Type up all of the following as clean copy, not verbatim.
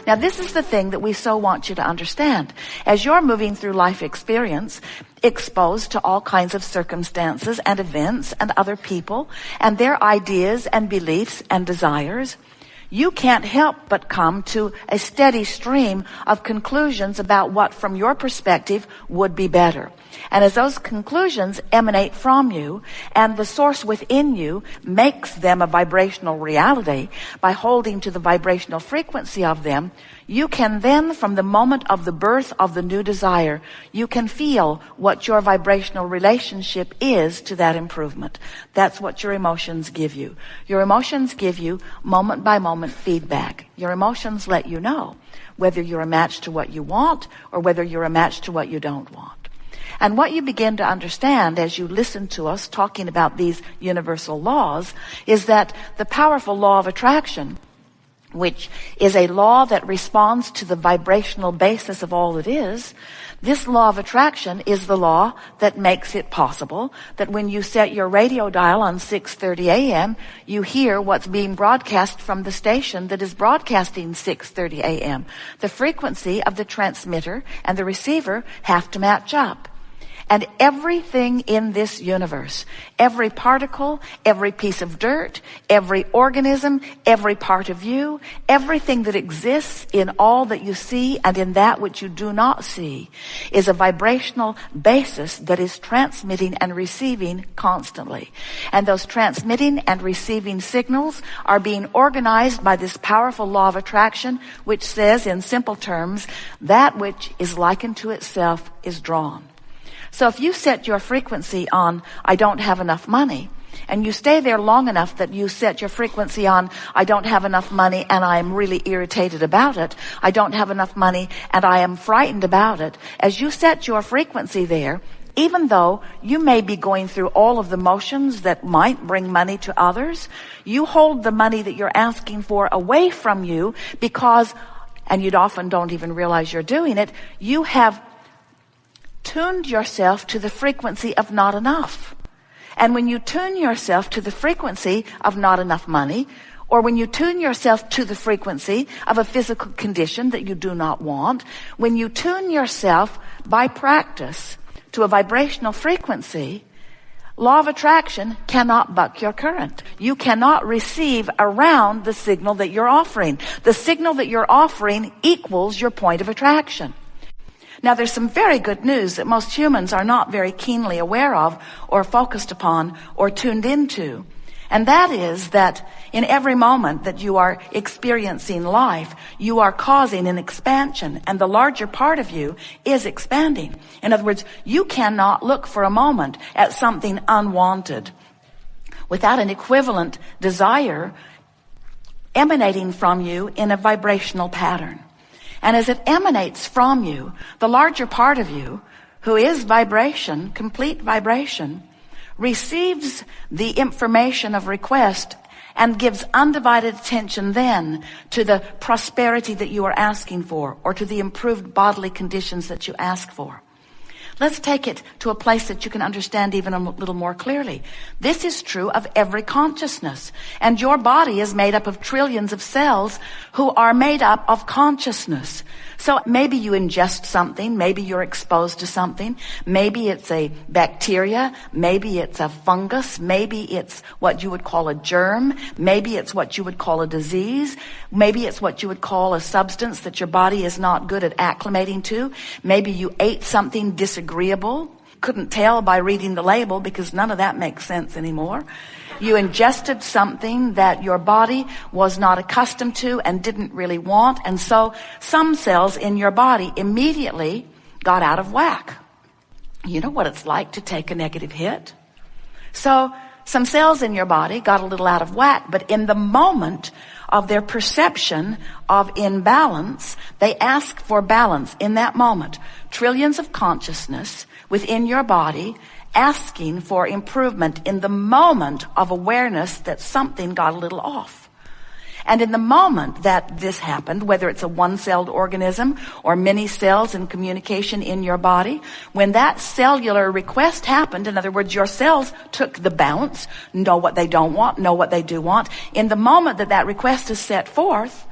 Now, this is the thing that we so want you to understand. As you're moving through life experience, exposed to all kinds of circumstances and events and other people and their ideas and beliefs and desires, you can't help but come to a steady stream of conclusions about what, from your perspective, would be better. And as those conclusions emanate from you, and the source within you makes them a vibrational reality by holding to the vibrational frequency of them, you can then, from the moment of the birth of the new desire, you can feel what your vibrational relationship is to that improvement. That's what your emotions give you. Your emotions give you moment by moment feedback. Your emotions let you know whether you're a match to what you want or whether you're a match to what you don't want. And what you begin to understand as you listen to us talking about these universal laws is that the powerful law of attraction, which is a law that responds to the vibrational basis of all it is, this law of attraction is the law that makes it possible that when you set your radio dial on 6:30 a.m., you hear what's being broadcast from the station that is broadcasting 6:30 a.m. The frequency of the transmitter and the receiver have to match up. And everything in this universe, every particle, every piece of dirt, every organism, every part of you, everything that exists in all that you see and in that which you do not see is a vibrational basis that is transmitting and receiving constantly. And those transmitting and receiving signals are being organized by this powerful law of attraction, which says in simple terms, that which is likened to itself is drawn. So if you set your frequency on, I don't have enough money, and you stay there long enough that you set your frequency on, I don't have enough money and I am really irritated about it, I don't have enough money and I am frightened about it, as you set your frequency there, even though you may be going through all of the motions that might bring money to others, you hold the money that you're asking for away from you because, and you often don't even realize you're doing it, you have tuned yourself to the frequency of not enough. And when you tune yourself to the frequency of not enough money, or when you tune yourself to the frequency of a physical condition that you do not want, when you tune yourself by practice to a vibrational frequency, law of attraction cannot buck your current. You cannot receive around the signal that you're offering. The signal that you're offering equals your point of attraction. Now, there's some very good news that most humans are not very keenly aware of or focused upon or tuned into. And that is that in every moment that you are experiencing life, you are causing an expansion, and the larger part of you is expanding. In other words, you cannot look for a moment at something unwanted without an equivalent desire emanating from you in a vibrational pattern. And as it emanates from you, the larger part of you, who is vibration, complete vibration, receives the information of request and gives undivided attention then to the prosperity that you are asking for or to the improved bodily conditions that you ask for. Let's take it to a place that you can understand even a little more clearly. This is true of every consciousness. And your body is made up of trillions of cells who are made up of consciousness. So maybe you ingest something, maybe you're exposed to something, maybe it's a bacteria, maybe it's a fungus, maybe it's what you would call a germ, maybe it's what you would call a disease, maybe it's what you would call a substance that your body is not good at acclimating to, maybe you ate something disagreeable, couldn't tell by reading the label because none of that makes sense anymore. You ingested something that your body was not accustomed to and didn't really want, and so some cells in your body immediately got out of whack. You know what it's like to take a negative hit? So some cells in your body got a little out of whack, but in the moment of their perception of imbalance, they ask for balance in that moment. Trillions of consciousness within your body asking for improvement in the moment of awareness that something got a little off. And in the moment that this happened, whether it's a one-celled organism or many cells in communication in your body, when that cellular request happened, in other words, your cells took the bounce, know what they don't want, know what they do want. In the moment that that request is set forth,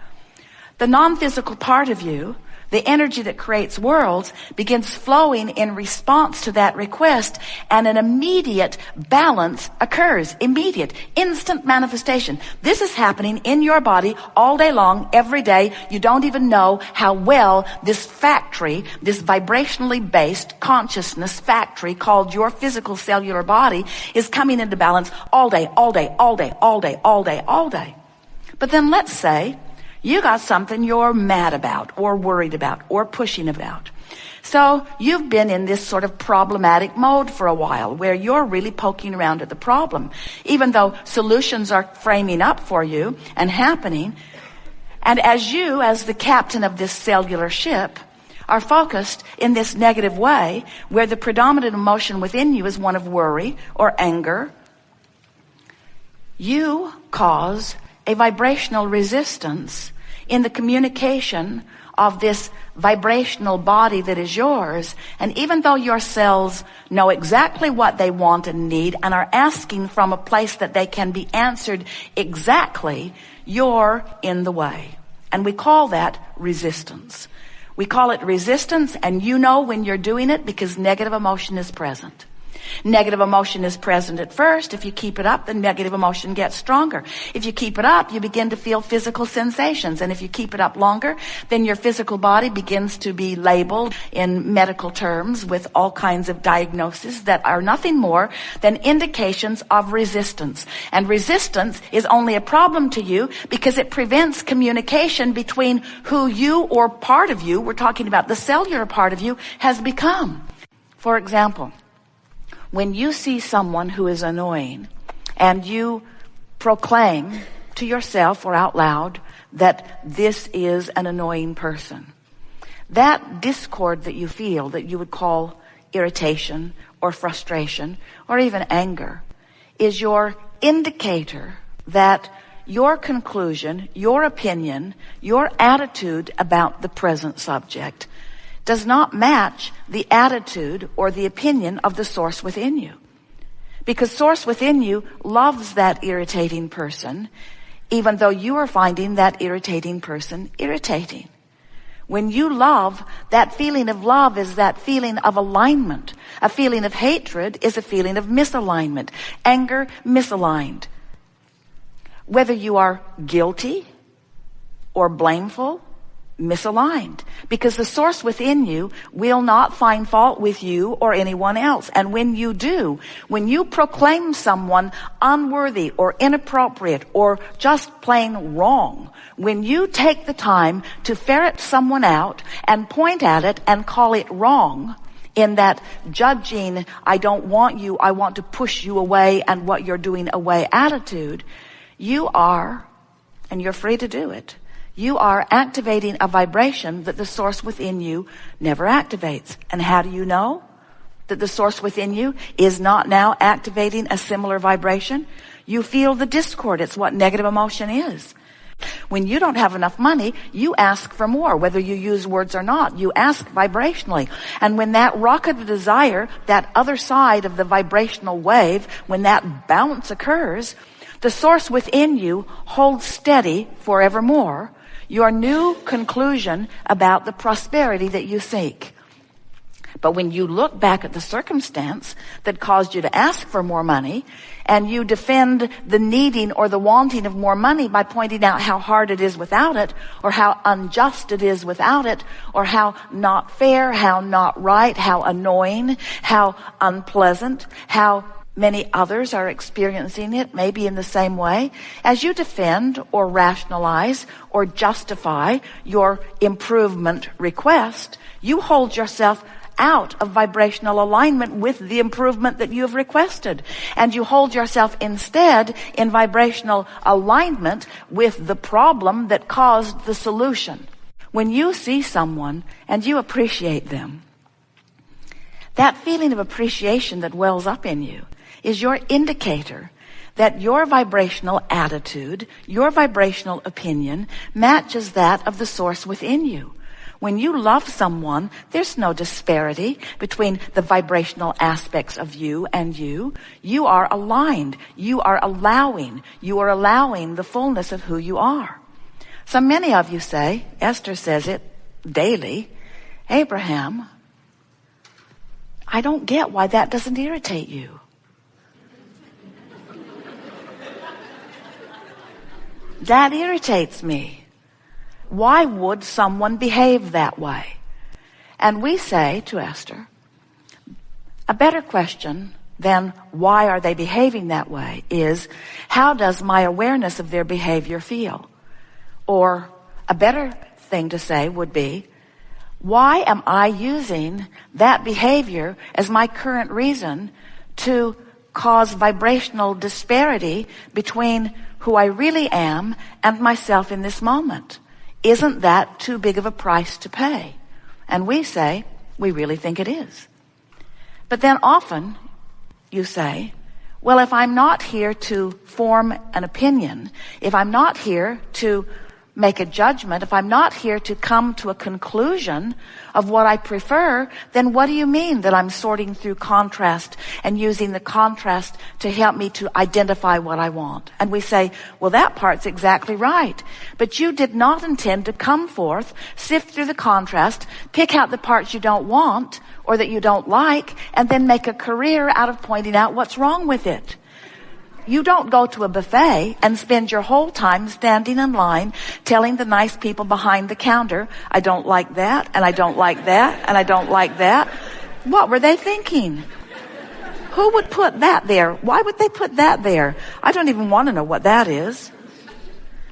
The non-physical part of you, the energy that creates worlds, begins flowing in response to that request, and an immediate balance occurs. Immediate, instant manifestation. This is happening in your body all day long, every day. You don't even know how well this factory, this vibrationally based consciousness factory called your physical cellular body, is coming into balance all day, all day, all day, all day, all day, all day. But then let's say you got something you're mad about or worried about or pushing about. So you've been in this sort of problematic mode for a while where you're really poking around at the problem, even though solutions are framing up for you and happening. And as you, as the captain of this cellular ship, are focused in this negative way where the predominant emotion within you is one of worry or anger, you cause a vibrational resistance in the communication of this vibrational body that is yours. And even though your cells know exactly what they want and need and are asking from a place that they can be answered exactly, you're in the way. And we call that resistance. We call it resistance, and you know when you're doing it because negative emotion is present. Negative emotion is present at first. If you keep it up, the negative emotion gets stronger. If you keep it up, you begin to feel physical sensations. And if you keep it up longer, then your physical body begins to be labeled in medical terms with all kinds of diagnoses that are nothing more than indications of resistance. And resistance is only a problem to you because it prevents communication between who you or part of you, we're talking about the cellular part of you, has become. For example, when you see someone who is annoying and you proclaim to yourself or out loud that this is an annoying person, that discord that you feel, that you would call irritation or frustration or even anger, is your indicator that your conclusion, your opinion, your attitude about the present subject does not match the attitude or the opinion of the source within you. Because source within you loves that irritating person, even though you are finding that irritating person irritating. When you love, that feeling of love is that feeling of alignment. A feeling of hatred is a feeling of misalignment. Anger, misaligned. Whether you are guilty or blameful, misaligned, because the source within you will not find fault with you or anyone else. And when you do, when you proclaim someone unworthy or inappropriate or just plain wrong, when you take the time to ferret someone out and point at it and call it wrong, in that judging, I don't want you, I want to push you away and what you're doing away attitude, you are, and you're free to do it, you are activating a vibration that the source within you never activates. And how do you know that the source within you is not now activating a similar vibration? You feel the discord. It's what negative emotion is. When you don't have enough money, you ask for more, whether you use words or not. You ask vibrationally. And when that rocket of desire, that other side of the vibrational wave, when that bounce occurs, the source within you holds steady forevermore your new conclusion about the prosperity that you seek. But when you look back at the circumstance that caused you to ask for more money, and you defend the needing or the wanting of more money by pointing out how hard it is without it, or how unjust it is without it, or how not fair, how not right, how annoying, how unpleasant, how many others are experiencing it, maybe in the same way. As you defend or rationalize or justify your improvement request, you hold yourself out of vibrational alignment with the improvement that you have requested. And you hold yourself instead in vibrational alignment with the problem that caused the solution. When you see someone and you appreciate them, that feeling of appreciation that wells up in you is your indicator that your vibrational attitude, your vibrational opinion matches that of the source within you. When you love someone, there's no disparity between the vibrational aspects of you and you. You are aligned. You are allowing the fullness of who you are. So many of you say, Esther says it daily, Abraham, I don't get why that doesn't irritate you. That irritates me. Why would someone behave that way? And we say to Esther, a better question than why are they behaving that way is, how does my awareness of their behavior feel? Or a better thing to say would be, why am I using that behavior as my current reason to cause vibrational disparity between who I really am and myself in this moment? Isn't that too big of a price to pay? And we say, we really think it is. But then often you say, well, if I'm not here to form an opinion, if I'm not here to make a judgment, if I'm not here to come to a conclusion of what I prefer, then what do you mean that I'm sorting through contrast and using the contrast to help me to identify what I want? And we say, well, that part's exactly right. But you did not intend to come forth, sift through the contrast, pick out the parts you don't want or that you don't like, and then make a career out of pointing out what's wrong with it. You don't go to a buffet and spend your whole time standing in line telling the nice people behind the counter, I don't like that, and I don't like that, and I don't like that. What were they thinking? Who would put that there? Why would they put that there? I don't even want to know what that is.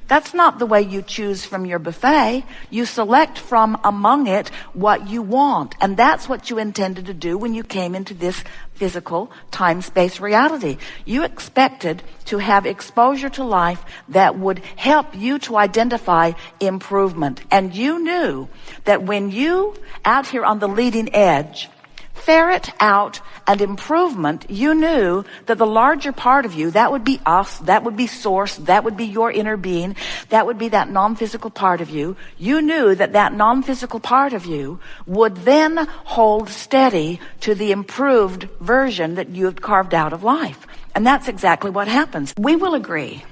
That's not the way you choose from your buffet. You select from among it what you want. And that's what you intended to do when you came into this physical time-space reality. You expected to have exposure to life that would help you to identify improvement. And you knew that when you, out here on the leading edge, ferret out an improvement, you knew that the larger part of you, that would be us, that would be source, that would be your inner being, that would be that non-physical part of you. You knew that that non-physical part of you would then hold steady to the improved version that you had carved out of life. And that's exactly what happens. We will agree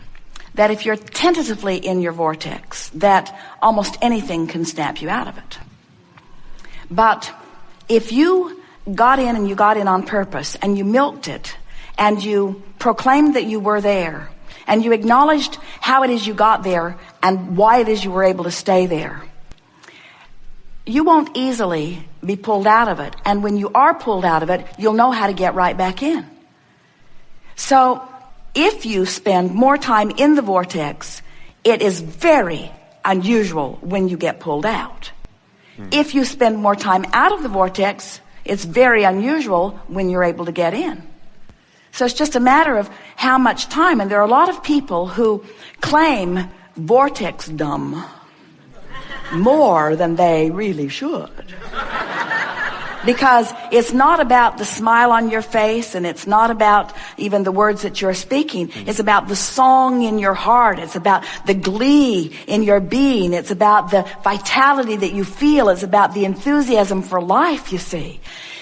that if you're tentatively in your vortex, that almost anything can snap you out of it. But if you got in and you got in on purpose and you milked it and you proclaimed that you were there and you acknowledged how it is you got there and why it is you were able to stay there, you won't easily be pulled out of it. And when you are pulled out of it, you'll know how to get right back in. So if you spend more time in the vortex, it is very unusual when you get pulled out. If you spend more time out of the vortex, it's very unusual when you're able to get in. So it's just a matter of how much time. And there are a lot of people who claim vortex dumb more than they really should. Because it's not about the smile on your face, and it's not about even the words that you're speaking. It's about the song in your heart. It's about the glee in your being. It's about the vitality that you feel. It's about the enthusiasm for life, you see.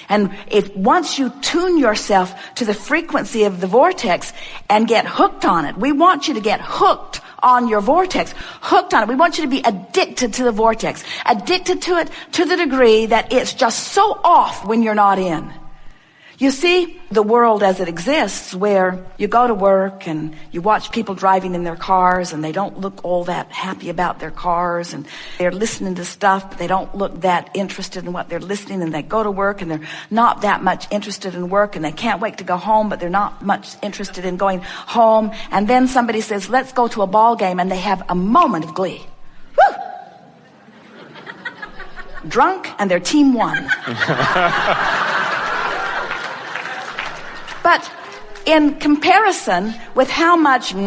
And if once you tune yourself to the frequency of the vortex and get hooked on it, we want you to get hooked on your vortex, hooked on it. We want you to be addicted to the vortex, addicted to it to the degree that it's just so off when you're not in. You see the world as it exists, where you go to work and you watch people driving in their cars and they don't look all that happy about their cars, and they're listening to stuff, but they don't look that interested in what they're listening, and they go to work and they're not that much interested in work, and they can't wait to go home, but they're not much interested in going home. And then somebody says, let's go to a ball game, and they have a moment of glee. Woo! Drunk, and their team won. But in comparison with how much was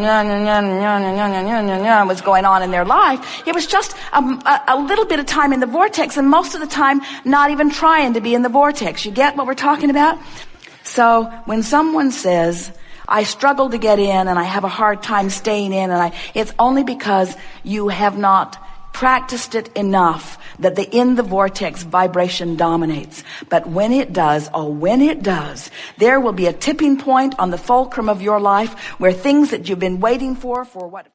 going on in their life, it was just a little bit of time in the vortex, and most of the time not even trying to be in the vortex. You get what we're talking about? So when someone says, I struggle to get in and I have a hard time staying in, and it's only because you have not practiced it enough that the in the vortex vibration dominates. But when it does, there will be a tipping point on the fulcrum of your life where things that you've been waiting for what